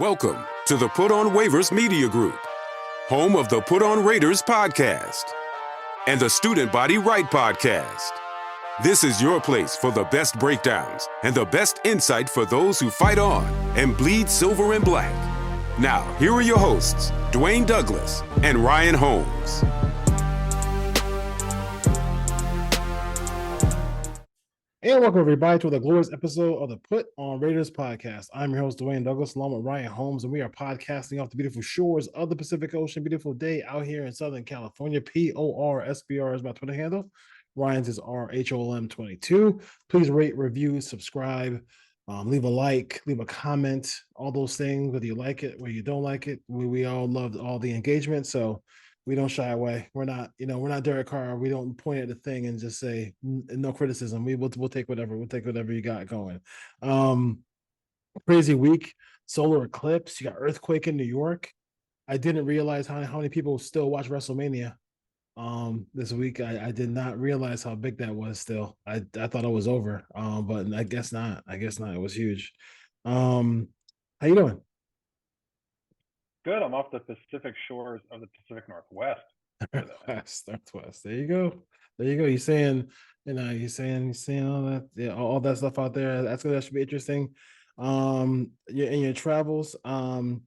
Welcome to the Put on Waivers Media Group, home of the Put on Raiders podcast and the Student Body Right podcast. This is your place for the best breakdowns and the best insight for those who fight on and bleed silver and black. Now, here are your hosts, Dwayne Douglas and Ryan Holmes. And welcome everybody to the glorious episode of the Put on Raiders podcast. I'm your host, Dwayne Douglas, along with Ryan Holmes, and we are podcasting off the beautiful shores of the Pacific Ocean. Beautiful day out here in Southern California. PORSBR is my Twitter handle. Ryan's is RHOLM22. Please rate, review, subscribe, leave a like, leave a comment, all those things, whether you like it, whether you don't like it. We all love all the engagement, so we don't shy away. We're not Derek Carr. We don't point at the thing and just say no criticism. We'll take whatever. We'll take whatever you got going. Crazy week. Solar eclipse. You got earthquake in New York. I didn't realize how many people still watch WrestleMania this week. I did not realize how big that was still. I thought it was over. But I guess not. It was huge. How you doing? Good. I'm off the Pacific shores of the Pacific Northwest. Northwest. There you go. You're saying all that, yeah, all that stuff out there. That's good. That should be interesting. In your travels. Trudon,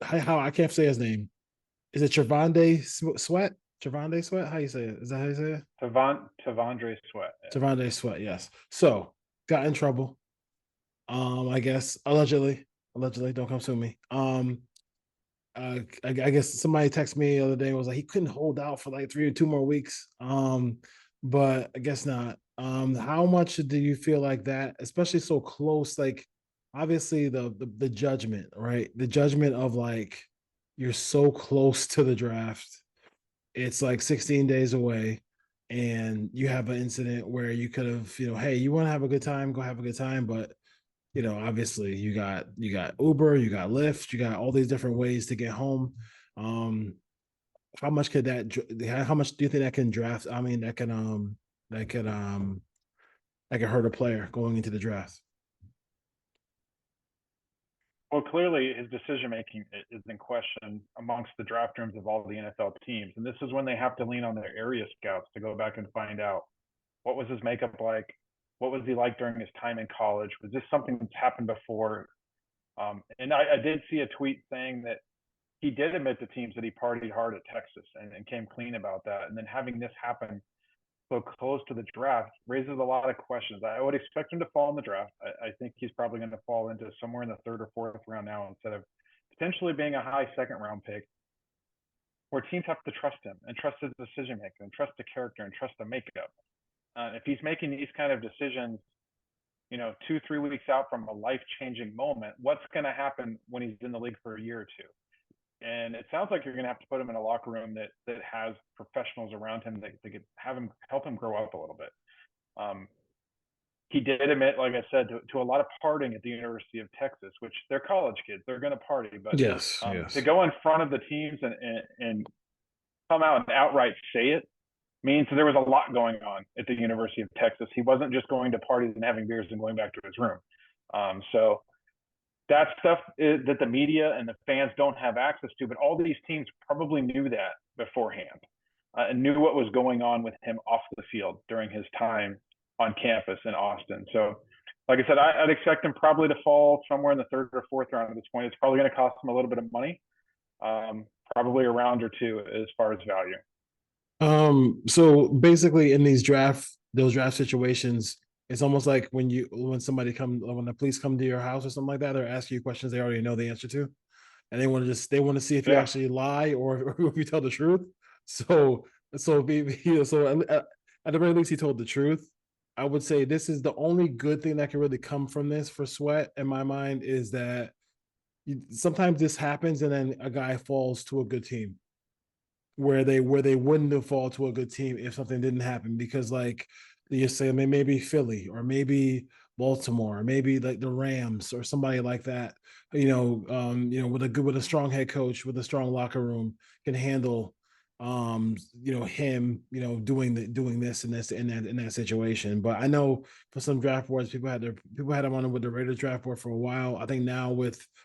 how I can't say his name. Is it Trevande Sweat? Trevande Sweat? How you say it? Is that how you say it? Tavondre Sweat. Yeah. Tavondre Sweat. Yes. So got in trouble. I guess allegedly, don't come sue me. I guess somebody texted me the other day and was like, he couldn't hold out for like 3 or 2 more weeks. But I guess not. How much do you feel like that, especially so close? Like, obviously the judgment, right? The judgment of like, you're so close to the draft. It's like 16 days away. And you have an incident where you could have, hey, you want to have a good time, go have a good time. But obviously you got Uber, you got Lyft, you got all these different ways to get home. How much do you think that can draft? I mean, that could hurt a player going into the draft. Well, clearly his decision-making is in question amongst the draft rooms of all the NFL teams. And this is when they have to lean on their area scouts to go back and find out what was his makeup like. What was he like during his time in college? Was this something that's happened before? And I did see a tweet saying that he did admit to teams that he partied hard at Texas and came clean about that. And then having this happen so close to the draft raises a lot of questions. I would expect him to fall in the draft. I think he's probably going to fall into somewhere in the 3rd or 4th round now instead of potentially being a high 2nd round pick, where teams have to trust him and trust his decision making and trust the character and trust the makeup. If he's making these kind of decisions, 2-3 weeks out from a life-changing moment, what's going to happen when he's in the league for a year or 2? And it sounds like you're going to have to put him in a locker room that has professionals around him that could help him grow up a little bit. He did admit, like I said, to a lot of partying at the University of Texas, which they're college kids. They're going to party. But yes. To go in front of the teams and come out and outright say it, means there was a lot going on at the University of Texas. He wasn't just going to parties and having beers and going back to his room. So that stuff that the media and the fans don't have access to, but all these teams probably knew that beforehand and knew what was going on with him off the field during his time on campus in Austin. So like I said, I'd expect him probably to fall somewhere in the 3rd or 4th round at this point. It's probably going to cost him a little bit of money, probably a round or 2 as far as value. So basically in those draft situations, it's almost like when the police come to your house or something like that, they're asking you questions they already know the answer to, and they want to see if you actually lie or if you tell the truth. So at the very least, he told the truth. I would say this is the only good thing that can really come from this for Sweat in my mind, is that sometimes this happens and then a guy falls to a good team where they wouldn't have fallen to a good team if something didn't happen, because like you say, maybe Philly or maybe Baltimore, or maybe like the Rams or somebody like that, with a strong head coach with a strong locker room can handle him, doing this and this in that situation. But I know for some draft boards, people had him on with the Raiders draft board for a while. I think now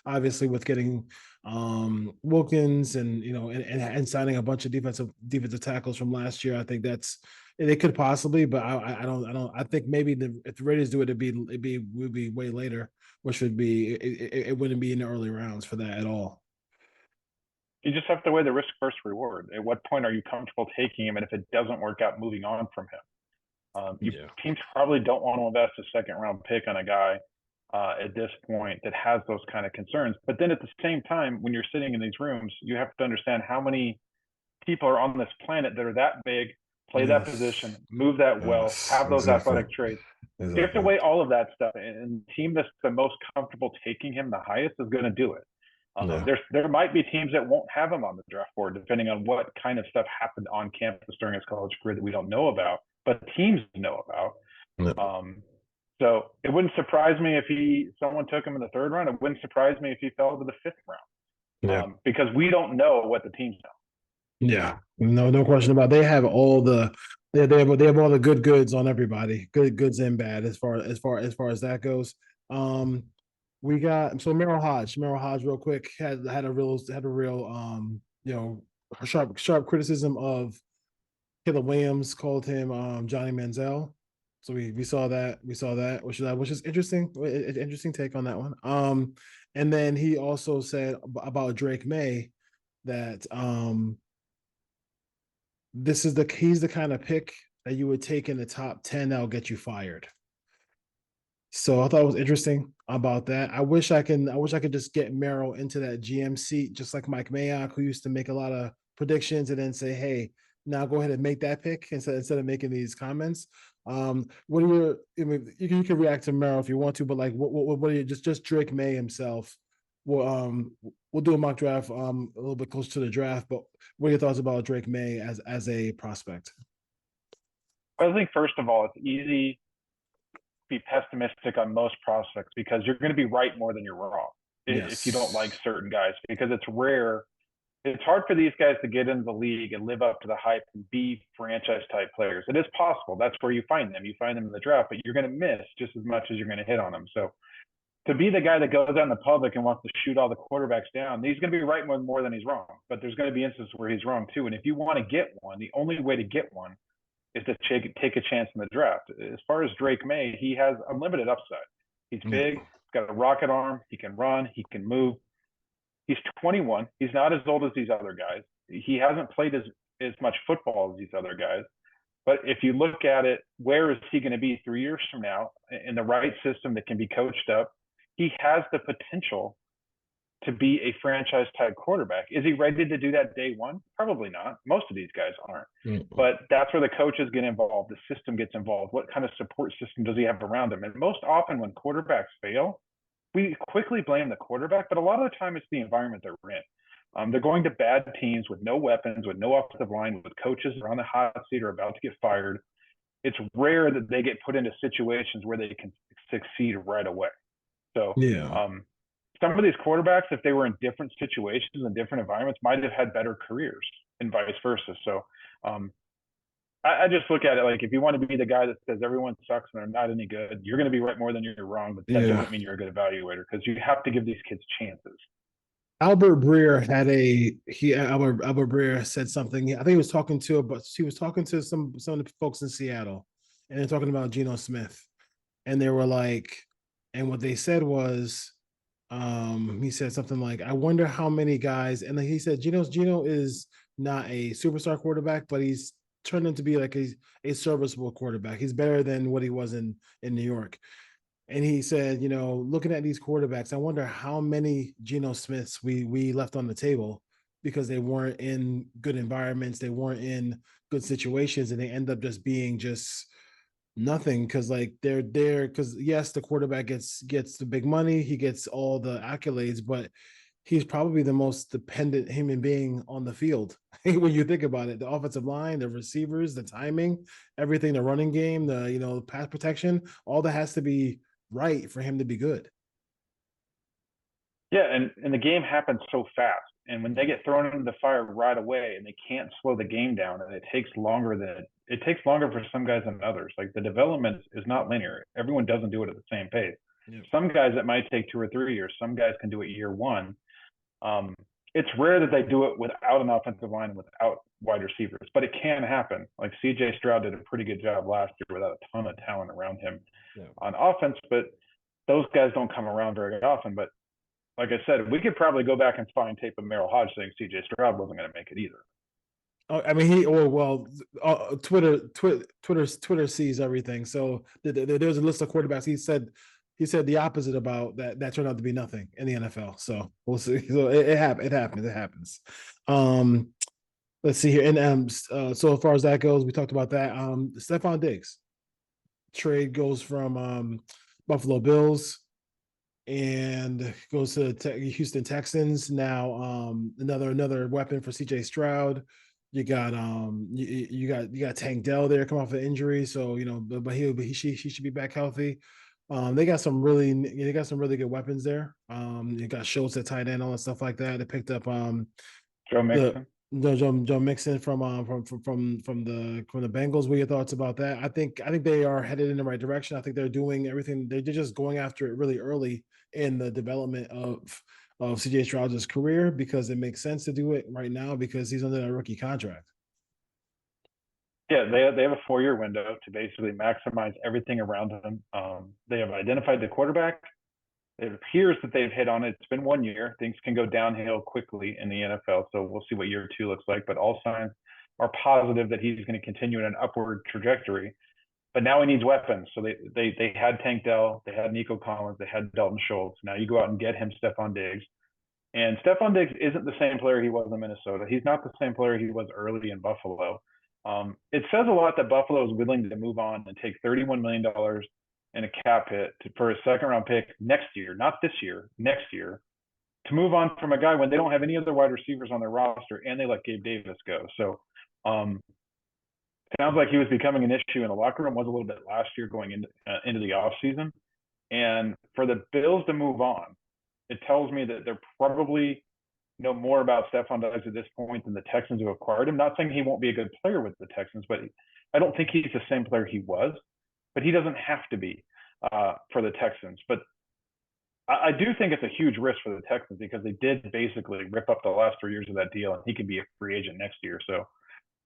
obviously with getting Wilkins and and signing a bunch of defensive tackles from last year, I think they could possibly, but I think maybe if the Raiders do it, would be way later, which would be it wouldn't be in the early rounds for that at all. You just have to weigh the risk versus reward. At what point are you comfortable taking him? And if it doesn't work out, moving on from him. Teams probably don't want to invest a second round pick on a guy at this point that has those kind of concerns. But then at the same time, when you're sitting in these rooms, you have to understand how many people are on this planet that are that big, play that position, move that well, have those athletic traits. Exactly. You have to weigh all of that stuff. And the team that's the most comfortable taking him the highest is going to do it. There might be teams that won't have him on the draft board, depending on what kind of stuff happened on campus during his college career that we don't know about, but teams know about. So it wouldn't surprise me if someone took him in the third round. It wouldn't surprise me if he fell to the fifth round, because we don't know what the teams know. Yeah, no question about it. They have all the they have all the good goods on everybody, good goods and bad as far as that goes. We got Merrill Hoge. Real quick, had a real sharp criticism of Caleb Williams, called him Johnny Manziel. So we saw that, which is interesting. An interesting take on that one. And then he also said about Drake May that he's the kind of pick that you would take in the top 10 that'll get you fired. So I thought it was interesting about that. I wish I could just get Merrill into that GM seat, just like Mike Mayock, who used to make a lot of predictions and then say, "Hey, now go ahead and make that pick," instead of making these comments. What are you can react to Merrill if you want to, but like, what are you just Drake May himself? We'll do a mock draft a little bit closer to the draft, but what are your thoughts about Drake May as a prospect? I think first of all, it's easy be pessimistic on most prospects because you're going to be right more than you're wrong if you don't like certain guys, because it's rare. It's hard for these guys to get into the league and live up to the hype and be franchise type players. It is possible. That's where you find them. You find them in the draft, but you're going to miss just as much as you're going to hit on them. So to be the guy that goes out in the public and wants to shoot all the quarterbacks down, he's going to be right more than he's wrong. But there's going to be instances where he's wrong too. And if you want to get one, the only way to get one is to take a chance in the draft. As far as Drake May, he has unlimited upside. He's big, he's got a rocket arm, he can run, he can move. He's 21. He's not as old as these other guys. He hasn't played as much football as these other guys. But if you look at it, where is he going to be 3 years from now in the right system that can be coached up? He has the potential to be a franchise type quarterback. Is he ready to do that day one? Probably not. Most of these guys aren't. But that's where the coaches get involved. The system gets involved. What kind of support system does he have around him? And most often when quarterbacks fail, we quickly blame the quarterback, but a lot of the time it's the environment they're in. They're going to bad teams with no weapons, with no offensive line, with coaches that are on the hot seat or about to get fired. It's rare that they get put into situations where they can succeed right away. So some of these quarterbacks, if they were in different situations and different environments, might have had better careers and vice versa. So I just look at it like, if you want to be the guy that says everyone sucks and they're not any good, you're going to be right more than you're wrong. But that doesn't mean you're a good evaluator, because you have to give these kids chances. Albert Breer Albert Breer said something. I think he was talking to some of the folks in Seattle, and they're talking about Geno Smith, and they were like, and what they said was, he said something like, "I wonder how many guys," and then he said, Geno is not a superstar quarterback, but he's turned into be like a serviceable quarterback. He's better than what he was in New York. And he said, looking at these quarterbacks, I wonder how many Geno Smiths we left on the table because they weren't in good environments, they weren't in good situations, and they end up just being just nothing, because like they're there because yes, the quarterback gets the big money, he gets all the accolades, but he's probably the most dependent human being on the field. When you think about it, the offensive line, the receivers, the timing, everything, the running game, the pass protection, all that has to be right for him to be good. Yeah, and the game happens so fast. And when they get thrown into the fire right away and they can't slow the game down, and it takes longer for some guys than others. Like the development is not linear. Everyone doesn't do it at the same pace. Yep. Some guys it might take 2 or 3 years. Some guys can do it year one. It's rare that they do it without an offensive line and without wide receivers, but it can happen. Like CJ Stroud did a pretty good job last year without a ton of talent around him on offense, but those guys don't come around very often. But like I said, we could probably go back and find tape of Merrill Hoge saying CJ Stroud wasn't going to make it either. I mean, Twitter sees everything. So there's a list of quarterbacks. He said the opposite about that. That turned out to be nothing in the NFL. So we'll see. So it happens. Let's see here. And so as far as that goes, we talked about that. Stephon Diggs trade goes from Buffalo Bills and goes to Houston Texans. Now another weapon for CJ Stroud. You got you got Tank Dell there come off an injury, so but she should be back healthy. They got some really good weapons there. You got Schultz at tight end, all that stuff like that. They picked up Joe Mixon. Joe Mixon from the Bengals. What are your thoughts about that? I think they are headed in the right direction. I think they're doing everything. They're just going after it really early in the development of CJ Stroud's career because it makes sense to do it right now because he's under a rookie contract. Yeah, they have a 4-year window to basically maximize everything around him. They have identified the quarterback. It appears that they've hit on it. It's been 1 year. Things can go downhill quickly in the NFL, so we'll see what year 2 looks like. But all signs are positive that he's going to continue in an upward trajectory. But now he needs weapons. So they had Tank Dell, they had Nico Collins, they had Dalton Schultz. Now you go out and get him Stephon Diggs. And Stephon Diggs isn't the same player he was in Minnesota. He's not the same player he was early in Buffalo. It says a lot that Buffalo is willing to move on and take $31 million in a cap hit for a second-round pick next year, not this year, next year, to move on from a guy when they don't have any other wide receivers on their roster and they let Gabe Davis go. So sounds like he was becoming an issue in the locker room, was a little bit last year going into the offseason. And for the Bills to move on, it tells me that they're probably know more about Stephon Diggs at this point than the Texans who acquired him. Not saying he won't be a good player with the Texans, but I don't think he's the same player he was. But he doesn't have to be for the Texans. But I do think it's a huge risk for the Texans because they did basically rip up the last 3 years of that deal, and he could be a free agent next year. So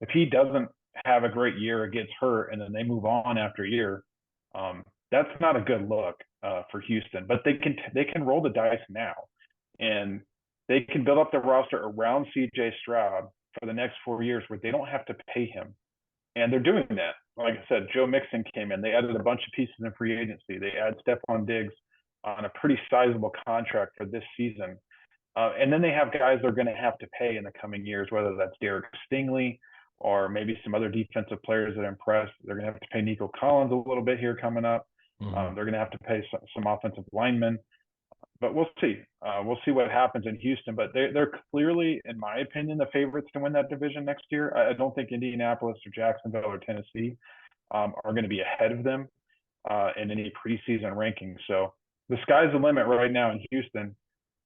if he doesn't have a great year or gets hurt and then they move on after a year, that's not a good look for Houston. But they can roll the dice now, and they can build up their roster around CJ Stroud for the next 4 years where they don't have to pay him. And they're doing that. Like I said, Joe Mixon came in. They added a bunch of pieces in free agency. They add Stephon Diggs on a pretty sizable contract for this season. And then they have guys they're going to have to pay in the coming years, whether that's Derek Stingley or maybe some other defensive players that impress. They're going to have to pay Nico Collins a little bit here coming up. Mm-hmm. They're going to have to pay some offensive linemen. But we'll see. We'll see what happens in Houston. But they're clearly, in my opinion, the favorites to win that division next year. I don't think Indianapolis or Jacksonville or Tennessee are going to be ahead of them in any preseason rankings. So the sky's the limit right now in Houston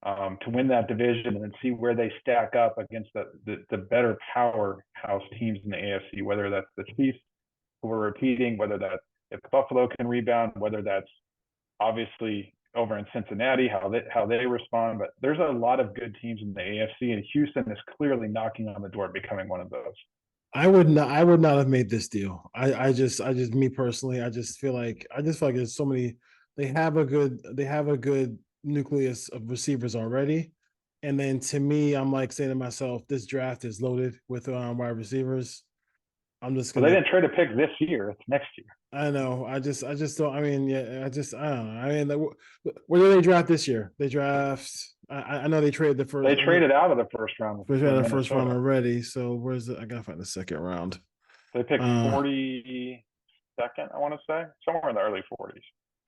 to win that division and then see where they stack up against the better powerhouse teams in the AFC, whether that's the Chiefs, who are repeating, whether that's if Buffalo can rebound, whether that's obviously over in Cincinnati, how they respond. But there's a lot of good teams in the AFC, and Houston is clearly knocking on the door, becoming one of those. I would not have made this deal. I just me personally, I just feel like there's so many. They have a good nucleus of receivers already, and then to me, I'm like saying to myself, this draft is loaded with wide receivers. I'm just gonna. Well, they didn't trade a pick this year. It's next year. I know. I just don't. I mean, yeah. I don't know. I mean, where did they draft this year? They draft. I know they traded the first. They traded out of the first round. They traded the first round already. So where's it? I gotta find the second round. They picked 42nd. I want to say somewhere in the early 40s.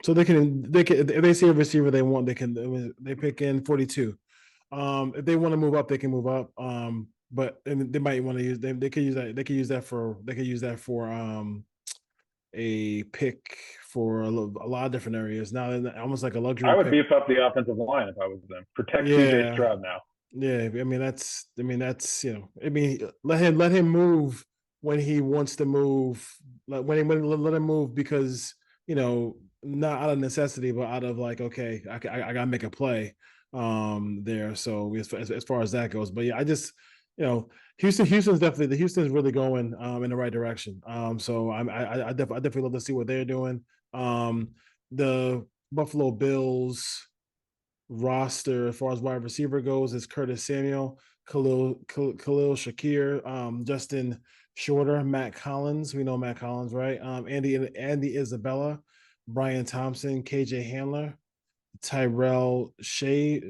So they can if they see a receiver they want, they pick in 42. If they want to move up, they can move up. But they might want to use them. They could use that for a pick for a lot of different areas. Now, almost like a luxury. I would beef up the offensive line if I was them. Protect CJ Stroud now. Yeah, that's let him move when he wants to move. Like let him move because not out of necessity, but out of like, okay, I gotta make a play there. So as far as that goes, but yeah, I just Houston's really going in the right direction. So I definitely love to see what they're doing. The Buffalo Bills roster as far as wide receiver goes is Curtis Samuel, Khalil Shakir, Justin Shorter, Matt Collins. We know Matt Collins, right? Andy Isabella, Brian Thompson, KJ Handler, Tyrell Shavers,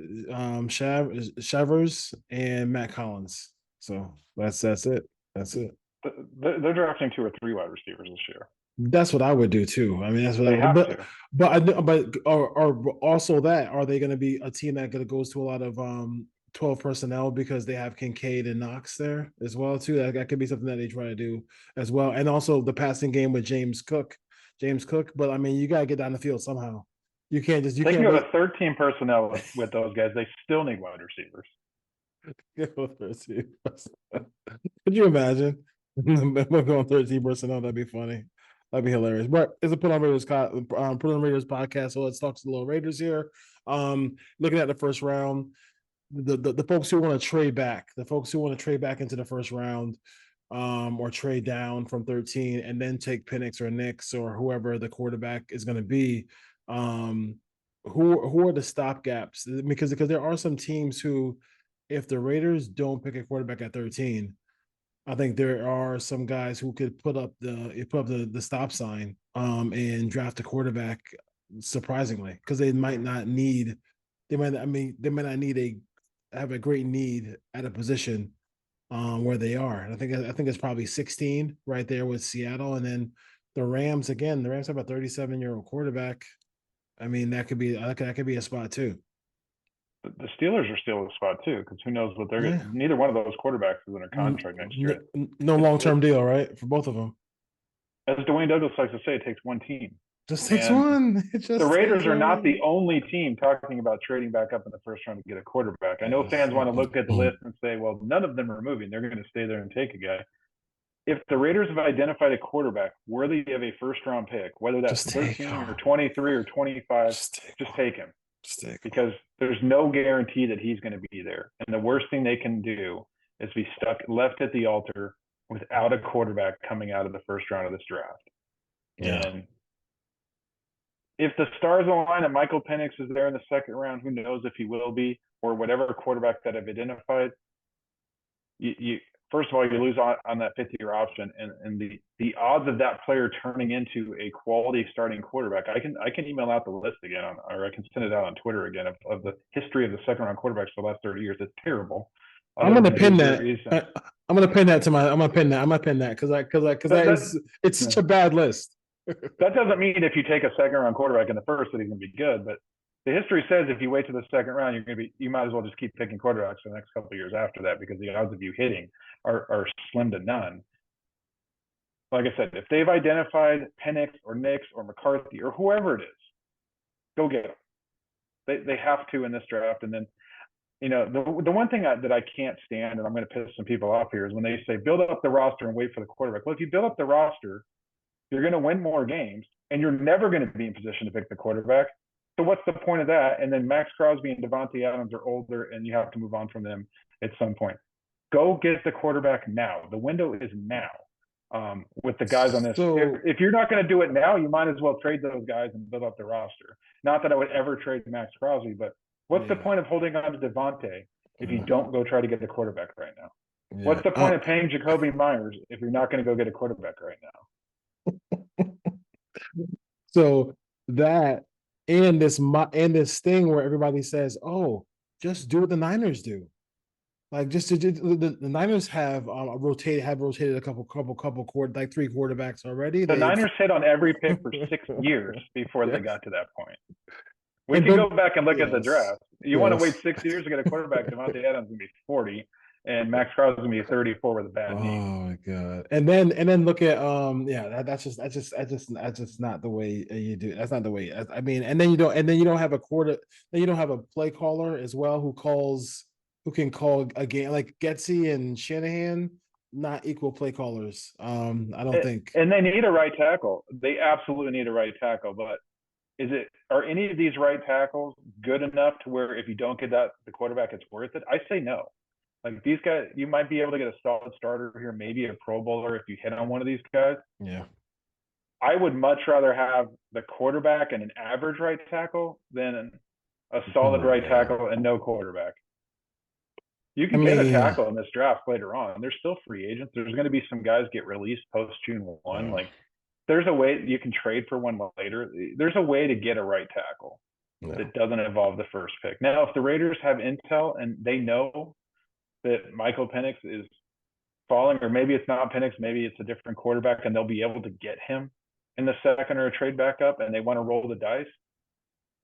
and Matt Collins. So that's it. That's it. They're drafting 2 or 3 wide receivers this year. That's what I would do too. I mean, that's what I They would. have to. But or also that are they going to be a team that goes to a lot of 12 personnel because they have Kincaid and Knox there as well too. That could be something that they try to do as well. And also the passing game with James Cook. But I mean, you got to get down the field somehow. You They can can't go wait. to 13 personnel with those guys. They still need wide receivers. Could you imagine? We're going 13 personnel. That'd be funny. That'd be hilarious. But it's a Put on Raiders podcast. So let's talk to the little Raiders here. Looking at the first round, the folks who want to trade back, into the first round, or trade down from 13 and then take Penix or Nix or whoever the quarterback is going to be. Who are the stopgaps? Because there are some teams who, if the Raiders don't pick a quarterback at 13, I think there are some guys who could put up the stop sign and draft a quarterback surprisingly because they might not need have a great need at a position where they are. And I think it's probably 16 right there with Seattle, and then the Rams again. The Rams have a 37-year-old quarterback. I mean, that could be a spot too. The Steelers are still a spot too, because who knows what they're. Yeah. Neither one of those quarterbacks is under contract next year. No long-term deal, right, for both of them. As Dwayne Douglas likes to say, it takes one team. Just takes one. The Raiders are not the only team talking about trading back up in the first round to get a quarterback. I know fans want to look at the list and say, well, none of them are moving. They're going to stay there and take a guy. If the Raiders have identified a quarterback worthy of a first-round pick, whether that's 13 or 23 or 25, just take him. Because there's no guarantee that he's going to be there. And the worst thing they can do is be left at the altar without a quarterback coming out of the first round of this draft. Yeah. And if the stars align and Michael Penix is there in the second round, who knows if he will be, or whatever quarterback that I've identified, you first of all, you lose on that 5th-year option, and the odds of that player turning into a quality starting quarterback. I can email out the list again, or I can send it out on Twitter again of the history of the second-round quarterbacks for the last 30 years. It's terrible. I'm gonna pin that. I'm gonna pin that to my. I'm gonna pin that because it's such a bad list. That doesn't mean if you take a second-round quarterback in the first that he's gonna be good, but the history says if you wait to the second round, you might as well just keep picking quarterbacks for the next couple of years after that, because the odds of you hitting are slim to none. Like I said, if they've identified Penix or Nix or McCarthy or whoever it is, go get them. They have to in this draft. And then, the one thing that I can't stand, and I'm going to piss some people off here, is when they say build up the roster and wait for the quarterback. Well, if you build up the roster, you're going to win more games, and you're never going to be in position to pick the quarterback. So what's the point of that? And then Max Crosby and Devontae Adams are older, and you have to move on from them at some point. Go get the quarterback now. The window is now with the guys on this. If you're not going to do it now, you might as well trade those guys and build up the roster. Not that I would ever trade Max Crosby, but what's the point of holding on to Devontae if you don't go try to get the quarterback right now? Yeah. What's the point of paying Jacoby Myers if you're not going to go get a quarterback right now? So that and this thing where everybody says, "Oh, just do what the Niners do." Like the Niners have rotated a couple 3 quarterbacks already. The Niners hit on every pick for 6 years before they got to that point. We can go back and look at the draft. You want to wait 6 years to get a quarterback? Devontae Adams is gonna be 40, and Max Crosby is gonna be 34 with a bad knee. Oh my god! And then look at that's just not the way you do it. That's not the way. I mean, and then you don't have a play caller as well who calls who can call a game. Like Getsy and Shanahan, not equal play callers. I don't think. And they need a right tackle. They absolutely need a right tackle. But are any of these right tackles good enough to where if you don't get the quarterback, it's worth it? I say no. Like these guys, you might be able to get a solid starter here, maybe a Pro Bowler if you hit on one of these guys. Yeah. I would much rather have the quarterback and an average right tackle than a solid right tackle and no quarterback. You can get a tackle in this draft later on. There's still free agents. There's going to be some guys get released post June 1. Like there's a way you can trade for one later. There's a way to get a right tackle that doesn't involve the first pick. Now, if the Raiders have intel and they know that Michael Penix is falling, or maybe it's not Penix, maybe it's a different quarterback, and they'll be able to get him in the second or a trade back up, and they want to roll the dice,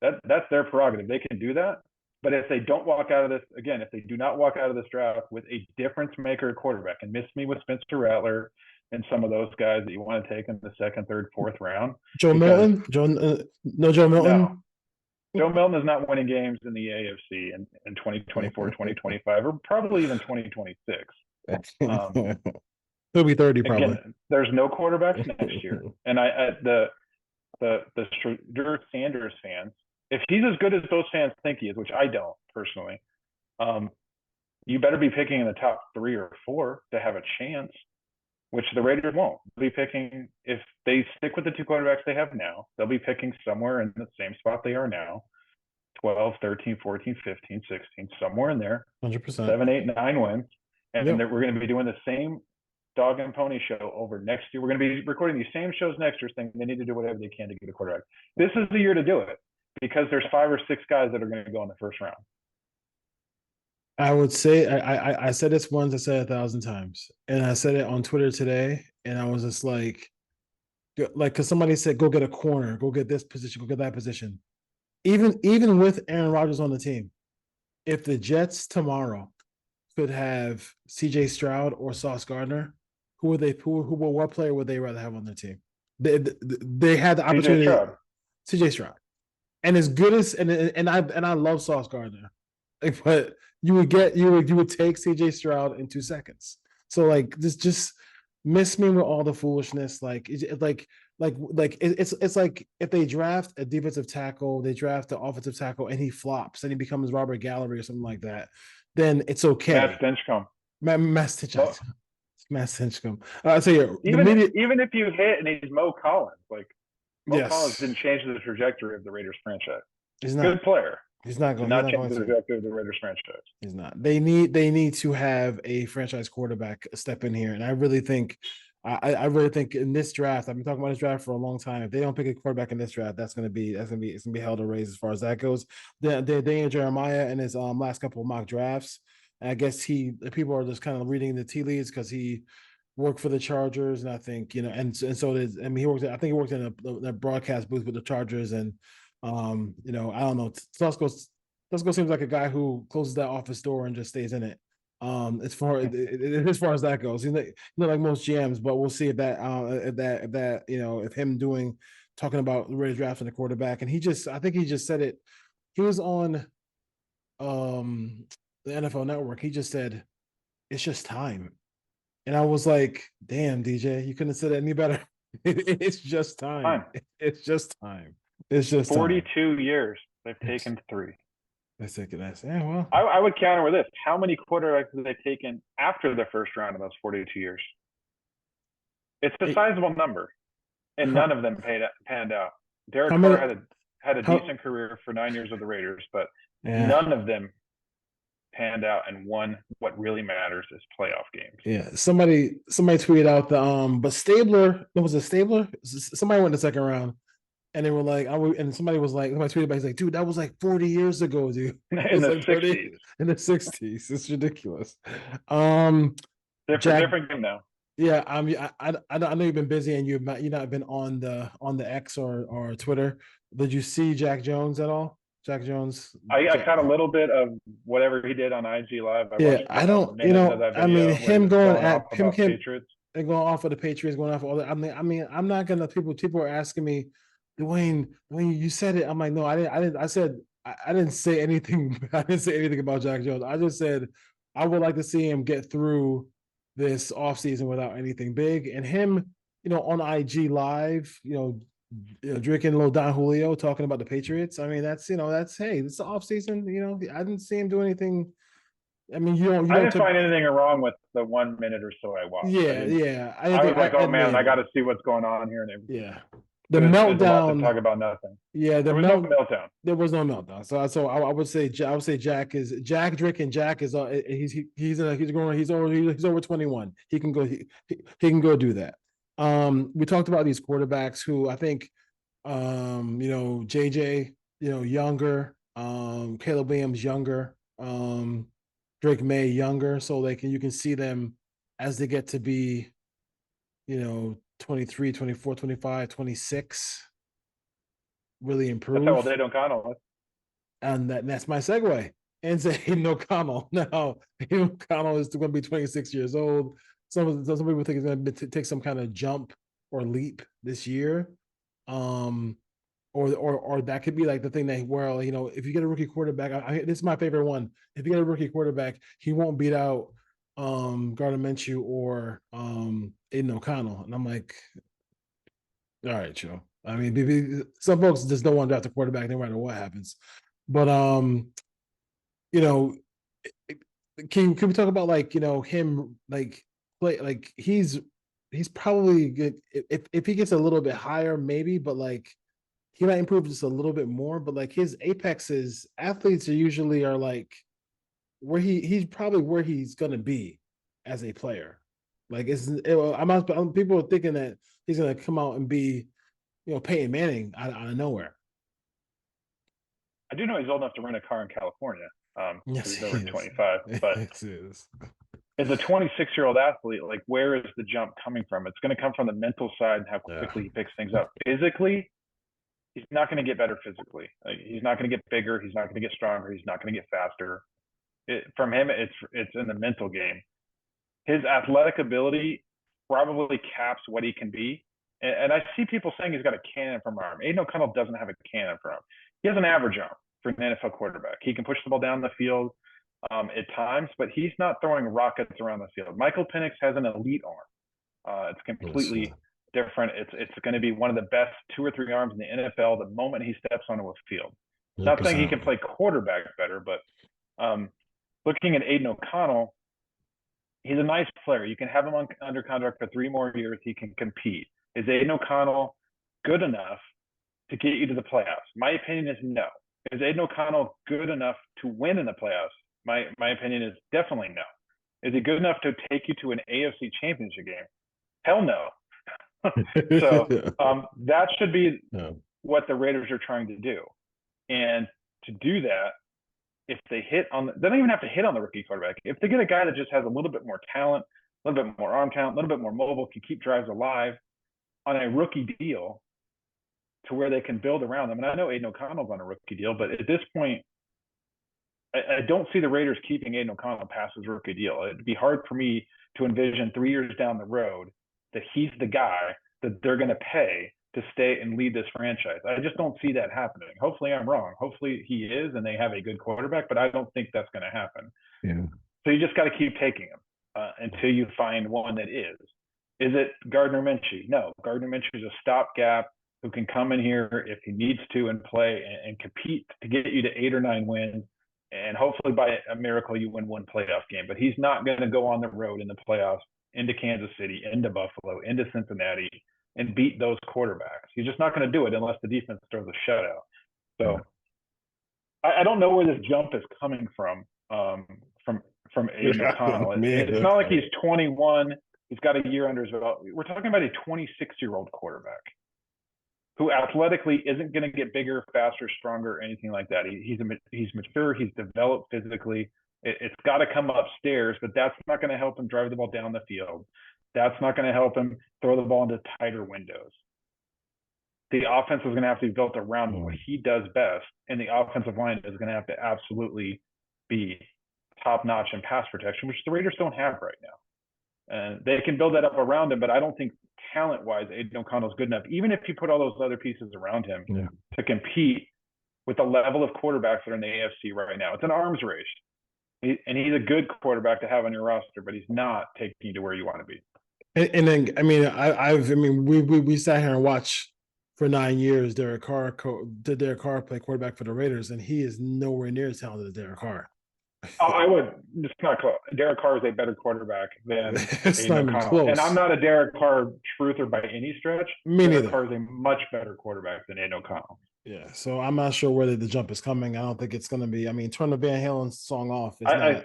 that's their prerogative. They can do that. But if they don't walk out of this, again, if they do not walk out of this draft with a difference maker quarterback, and miss me with Spencer Rattler and some of those guys that you want to take in the second, third, fourth round. Joe Milton? Joe Milton? No. Joe Milton is not winning games in the AFC in 2024, 2025, or probably even 2026. He'll be 30 probably. Again, there's no quarterbacks next year. And the Drew Sanders fans, if he's as good as those fans think he is, which I don't personally, you better be picking in the top 3 or 4 to have a chance, which the Raiders won't. They'll be picking, if they stick with the 2 quarterbacks they have now, they'll be picking somewhere in the same spot they are now, 12, 13, 14, 15, 16, somewhere in there. 100%. 7, 8, 9 wins. And we're going to be doing the same dog and pony show over next year. We're going to be recording these same shows next year saying they need to do whatever they can to get a quarterback. This is the year to do it because there's 5 or 6 guys that are going to go in the first round. I would say I said this once, I said it 1,000 times, and I said it on Twitter today, and I was just like, because somebody said, go get a corner, go get this position, go get that position. Even with Aaron Rodgers on the team, if the Jets tomorrow could have C.J. Stroud or Sauce Gardner, what player would they rather have on their team? They had the opportunity. C.J. Stroud, and as good as and I love Sauce Gardner, but you would take CJ Stroud in 2 seconds. So like just miss me with all the foolishness. It's like if they draft a defensive tackle, they draft the offensive tackle, and he flops and he becomes Robert Gallery or something like that, then it's okay. Matt Stinchcomb. Matt Stinchcomb. I tell you, even if you hit and he's Mo Collins, Collins didn't change the trajectory of the Raiders franchise. He's not good player. He's not going to change the trajectory of the Raiders franchise. He's not. They need to have a franchise quarterback step in here, and I really think in this draft, I've been talking about this draft for a long time. If they don't pick a quarterback in this draft, it's gonna be hell to raise as far as that goes. Daniel Jeremiah in his last couple of mock drafts, I guess people are just kind of reading the tea leaves because he worked for the Chargers, and I think and so did. I mean, he worked in a broadcast booth with the Chargers, and I don't know. Tusko seems like a guy who closes that office door and just stays in it. As far as that goes, he's like most GMs, but we'll see if him talking about the Raiders drafting the quarterback, and I think he just said it. He was on the NFL Network. He just said it's just time, and I was like, damn, DJ, you couldn't have said it any better. It's just time. It's just time. It's just 42 years. They've taken 3. Well, I would counter with this. How many quarterbacks have they taken after the first round in those 42 years? It's a sizable number, and none of them panned out. Derek Carr had a decent career for 9 years with the Raiders, but none of them panned out and won what really matters is playoff games. Yeah, somebody tweeted out but Stabler, was it Stabler? Somebody went in the second round. And they were like, somebody tweeted back, he's like, dude, that was like 40 years ago, dude. In the 60s. In the 60s. It's ridiculous. Different game now. Yeah, I know you've been busy and you've not been on the X or Twitter. Did you see Jack Jones at all? Jack Jones. I caught a little bit of whatever he did on IG Live. Him going at Patriots. They're going off of the Patriots, going off of all that. I'm not gonna. People are asking me, Dwayne, you said it. I'm like, no, I didn't. I said I didn't say anything. I didn't say anything about Jack Jones. I just said I would like to see him get through this offseason without anything big. And him, on IG Live, drinking a little Don Julio, talking about the Patriots. I mean, that's hey, it's the offseason. I didn't see him do anything. I mean, you I don't. didn't find anything wrong with the 1 minute or so I watched. Yeah, yeah. I didn't I was think like, I oh man, I admitted got it. to see what's going on here and everything. Yeah, the It was a lot to talk meltdown. about nothing. Yeah, There was no meltdown. There was no meltdown. So I would say Jack Drake, and Jack is he's over 21. He can go he can go do that. We talked about these quarterbacks who I think JJ, younger, Caleb Williams younger, Drake May younger, so you can see them as they get to be 23, 24, 25, 26 really That's how old improve. Aiden O'Connell is. And that's my segue. And say Aiden O'Connell. Now, Aiden O'Connell is going to be 26 years old. Some people think he's going to take some kind of jump or leap this year. Or that could be like the thing that if you get a rookie quarterback, this is my favorite one. If you get a rookie quarterback, he won't beat out Gardner Minshew or Aiden O'Connell. And I'm like, all right, Joe. I mean, some folks just don't want to draft a quarterback no matter what happens. But you know, can we talk about him play he's probably good if he gets a little bit higher maybe, but he might improve just a little bit more. But his apexes, athletes are like where he's probably where he's gonna be as a player. People are thinking that he's gonna come out and be Peyton Manning out of nowhere. I do know he's old enough to rent a car in California. Yes, he's over 25. But yes, it is. as a 26-year-old athlete, where is the jump coming from? It's going to come from the mental side and how quickly he picks things up. Physically, he's not going to get better physically. He's not going to get bigger. He's not going to get stronger. He's not going to get faster. From him, it's in the mental game. His athletic ability probably caps what he can be. And I see people saying he's got a cannon from arm. Aiden O'Connell doesn't have a cannon from arm. He has an average arm for an NFL quarterback. He can push the ball down the field at times, but he's not throwing rockets around the field. Michael Penix has an elite arm. It's completely different. It's going to be one of the best 2 or 3 arms in the NFL the moment he steps onto a field. 100%. Not saying he can play quarterback better, but looking at Aiden O'Connell, he's a nice player. You can have him under contract for 3 more years. He can compete. Is Aiden O'Connell good enough to get you to the playoffs? My opinion is no. Is Aiden O'Connell good enough to win in the playoffs? My opinion is definitely no. Is he good enough to take you to an AFC championship game? Hell no. So that should be what the Raiders are trying to do. And to do that, if they they don't even have to hit on the rookie quarterback. If they get a guy that just has a little bit more talent, a little bit more arm talent, a little bit more mobile, can keep drives alive on a rookie deal to where they can build around them. And I know Aiden O'Connell's on a rookie deal, but at this point, I don't see the Raiders keeping Aiden O'Connell past his rookie deal. It'd be hard for me to envision 3 years down the road that he's the guy that they're going to pay to stay and lead this franchise. I just don't see that happening. Hopefully I'm wrong. Hopefully he is and they have a good quarterback, but I don't think that's going to happen. Yeah. So you just got to keep taking him until you find one that is. Is it Gardner Minshew? No, Gardner Minshew is a stopgap who can come in here if he needs to and play and compete to get you to 8 or 9 wins. And hopefully by a miracle, you win 1 playoff game. But he's not going to go on the road in the playoffs into Kansas City, into Buffalo, into Cincinnati, and beat those quarterbacks. He's just not going to do it unless the defense throws a shutout. So I don't know where this jump is coming from Aiden O'Connell. It's not like he's 21. He's got a year under his belt. We're talking about a 26-year-old quarterback who athletically isn't going to get bigger, faster, stronger, anything like that. He's mature. He's developed physically. It's got to come upstairs, but that's not going to help him drive the ball down the field. That's not going to help him throw the ball into tighter windows. The offense is going to have to be built around what he does best, and the offensive line is going to have to absolutely be top-notch in pass protection, which the Raiders don't have right now. And they can build that up around him, but I don't think talent-wise, Aiden O'Connell is good enough, even if you put all those other pieces around him to compete with the level of quarterbacks that are in the AFC right now. It's an arms race. And he's a good quarterback to have on your roster, but he's not taking you to where you want to be. And then, I mean, we sat here and watched for 9 years Derek Carr play quarterback for the Raiders, and he is nowhere near as talented as Derek Carr. I would just not close. Derek Carr is a better quarterback than It's not even close. And I'm not a Derek Carr truther by any stretch. Me Derek neither. Carr is a much better quarterback than Aiden O'Connell. Yeah, so I'm not sure whether the jump is coming. I don't think it's going to be. I mean, turn the Van Halen song off. I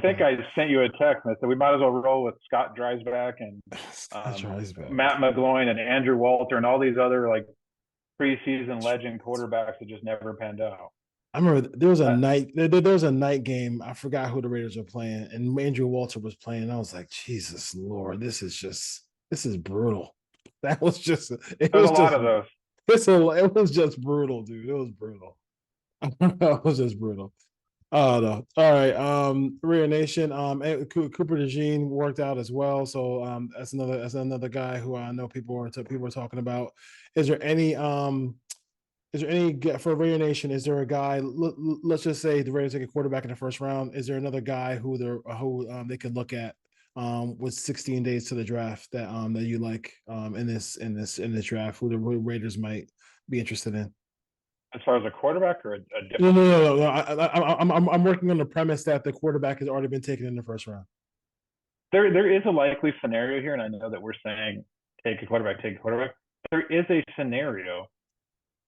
think I sent you a text and I said we might as well roll with Scott Dreisbach and Matt McGloin and Andrew Walter and all these other like preseason legend quarterbacks that just never panned out. I remember there was a night game. I forgot who the Raiders were playing, and Andrew Walter was playing. And I was like, Jesus Lord, this is brutal. That was just There's a lot of those. It was just brutal, dude. It was brutal. It was just brutal. Oh no. All right. Raider Nation. Cooper DeJean worked out as well. So that's another guy who I know people are talking about. Is there any for Raider Nation? Is there a guy? Let's just say the Raiders take a quarterback in the first round. Is there another guy who they could look at with 16 days to the draft that you like in this draft? Who the Raiders might be interested in? As far as a quarterback or a different? No. I'm working on the premise that the quarterback has already been taken in the first round. There is a likely scenario here, and I know that we're saying take a quarterback. There is a scenario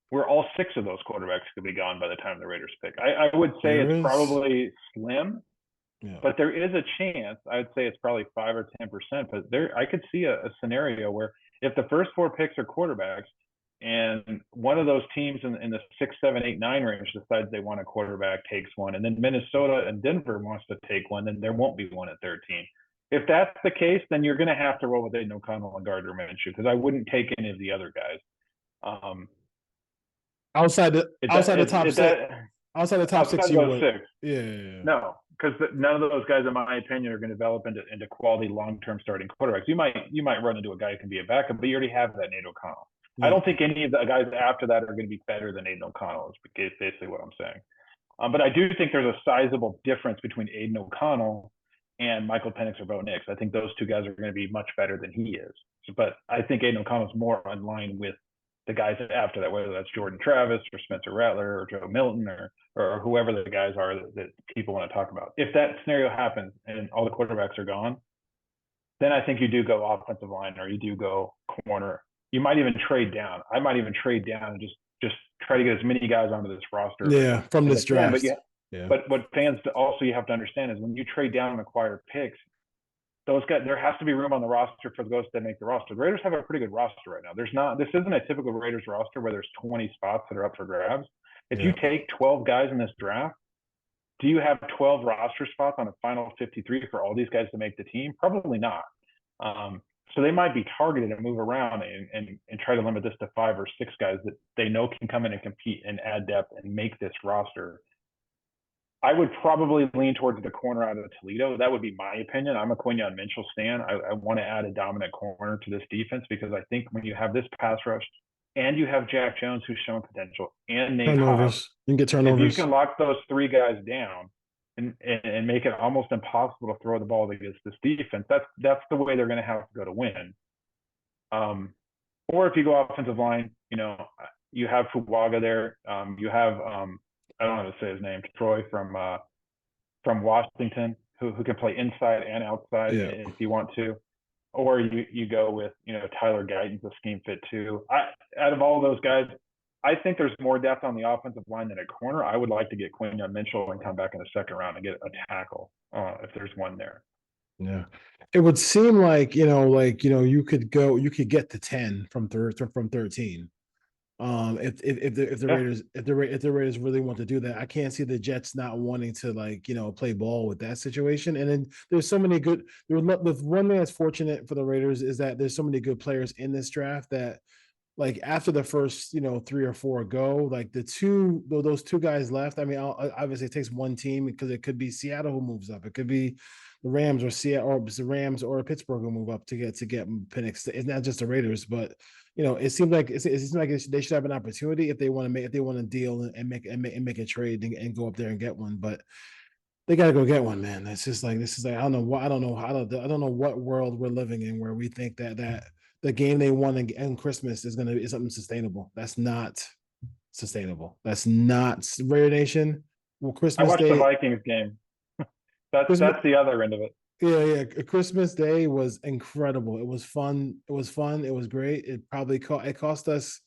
where all 6 of those quarterbacks could be gone by the time the Raiders pick. I would say it's probably slim, but there is a chance. I would say it's probably 5 or 10%. But I could see a scenario where if the first 4 picks are quarterbacks, and one of those teams in the 6, 7, 8, 9 range decides they want a quarterback, takes one, and then Minnesota and Denver wants to take one, then there won't be one at 13. If that's the case, then you're going to have to roll with Aiden O'Connell and Gardner Minshew because I wouldn't take any of the other guys. Outside the top 6, you would. 6. Yeah. No, because none of those guys, in my opinion, are going to develop into quality long-term starting quarterbacks. You might run into a guy who can be a backup, but you already have that in Aiden O'Connell. I don't think any of the guys after that are going to be better than Aiden O'Connell is basically what I'm saying. But I do think there's a sizable difference between Aiden O'Connell and Michael Penix or Bo Nix. I think those 2 guys are going to be much better than he is. But I think Aiden O'Connell is more in line with the guys after that, whether that's Jordan Travis or Spencer Rattler or Joe Milton or whoever the guys are that people want to talk about. If that scenario happens and all the quarterbacks are gone, then I think you do go offensive line or you do go corner. You might even trade down. I might even trade down and just try to get as many guys onto this roster. Yeah, from this draft. But what fans also you have to understand is when you trade down and acquire picks, those guys, there has to be room on the roster for those that make the roster. The Raiders have a pretty good roster right now. This isn't a typical Raiders roster where there's 20 spots that are up for grabs. If you take 12 guys in this draft, do you have 12 roster spots on a final 53 for all these guys to make the team? Probably not. So they might be targeted and move around and try to limit this to 5 or 6 guys that they know can come in and compete and add depth and make this roster. I would probably lean towards the corner out of Toledo. That would be my opinion. I'm a Quinyon Mitchell stan. I want to add a dominant corner to this defense because I think when you have this pass rush and you have Jack Jones who's shown potential and Nate Hobbs, you can get turnovers. If you can lock those 3 guys down and make it almost impossible to throw the ball against this defense, that's the way they're going to have to go to win. Or if you go offensive line, you have Fuaga there. You have I don't know how to say his name, Troy from Washington, who can play inside and outside if you want to. Or you go with Tyler Guyton's a scheme fit too. Out of all those guys, I think there's more depth on the offensive line than a corner. I would like to get Quinyon Mitchell and come back in the second round and get a tackle if there's one there. Yeah, it would seem like you could get to 10 from 13. If the Raiders really want to do that, I can't see the Jets not wanting to play ball with that situation. And then there's so many good. The one thing that's fortunate for the Raiders is that there's so many good players in this draft that, after the first 3 or 4 go, those 2 guys left. I mean, obviously it takes one team because it could be Seattle who moves up. It could be the Rams or Pittsburgh will move up to get Penix. It's not just the Raiders, but it seems like they should have an opportunity if they want to deal and make a trade and go up there and get one, but they got to go get one, man. It's just like this is like I don't know what I don't know what world we're living in where we think that the game they won in Christmas is gonna be something sustainable. That's not sustainable. That's not Raider Nation. Well, I Christmas watched the Day, Vikings game. Christmas, That's the other end of it. yeah. Christmas Day was incredible. It was fun. It was fun. It was great. It cost us.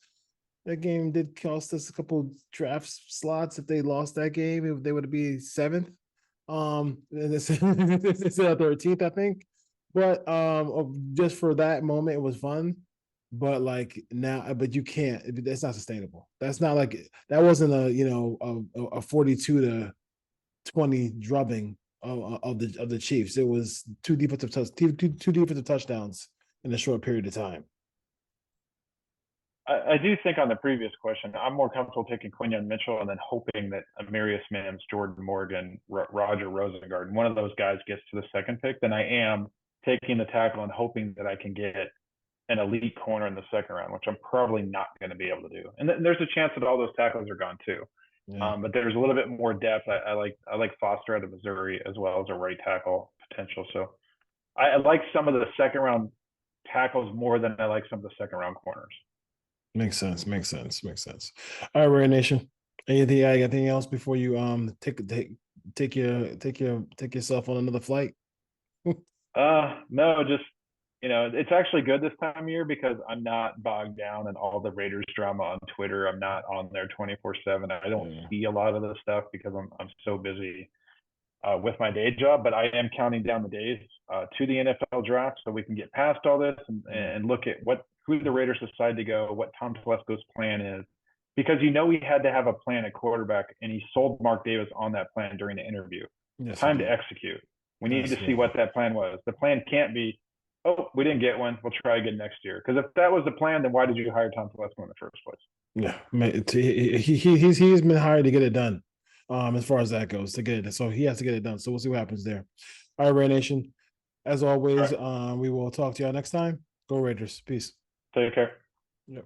That game did cost us a couple draft slots. If they lost that game, they would be seventh. It's 13th, I think. But just for that moment, it was fun. But like now, but you can't. That's not sustainable. That's not like that wasn't a 42-20 drubbing of the Chiefs. It was two defensive touchdowns in a short period of time. I do think on the previous question, I'm more comfortable taking Quinyon Mitchell and then hoping that Amarius Mims, Jordan Morgan, Roger Rosengard, one of those guys gets to the second pick than I am taking the tackle and hoping that I can get an elite corner in the second round, which I'm probably not going to be able to do. And there's a chance that all those tackles are gone too. Yeah. But there's a little bit more depth. I like Foster out of Missouri as well as a right tackle potential. So I like some of the second round tackles more than I like some of the second round corners. Makes sense. All right, Raider Nation. Anything else before you take yourself on another flight? No, just it's actually good this time of year because I'm not bogged down in all the Raiders drama on Twitter. I'm not on there 24/7. I don't see a lot of the stuff because I'm so busy with my day job. But I am counting down the days to the NFL draft so we can get past all this and look at who the Raiders decide to go, what Tom Telesco's plan is, because he had to have a plan at quarterback, and he sold Mark Davis on that plan during the interview. Yes, time to execute. We need to see what that plan was. The plan can't be, oh, we didn't get one, we'll try again next year. Because if that was the plan, then why did you hire Tom Telesco in the first place? Yeah, he's been hired to get it done. As far as that goes, to get it, so he has to get it done. So we'll see what happens there. All right, Raider Nation. As always, we will talk to y'all next time. Go Raiders. Peace. Take care. Yep.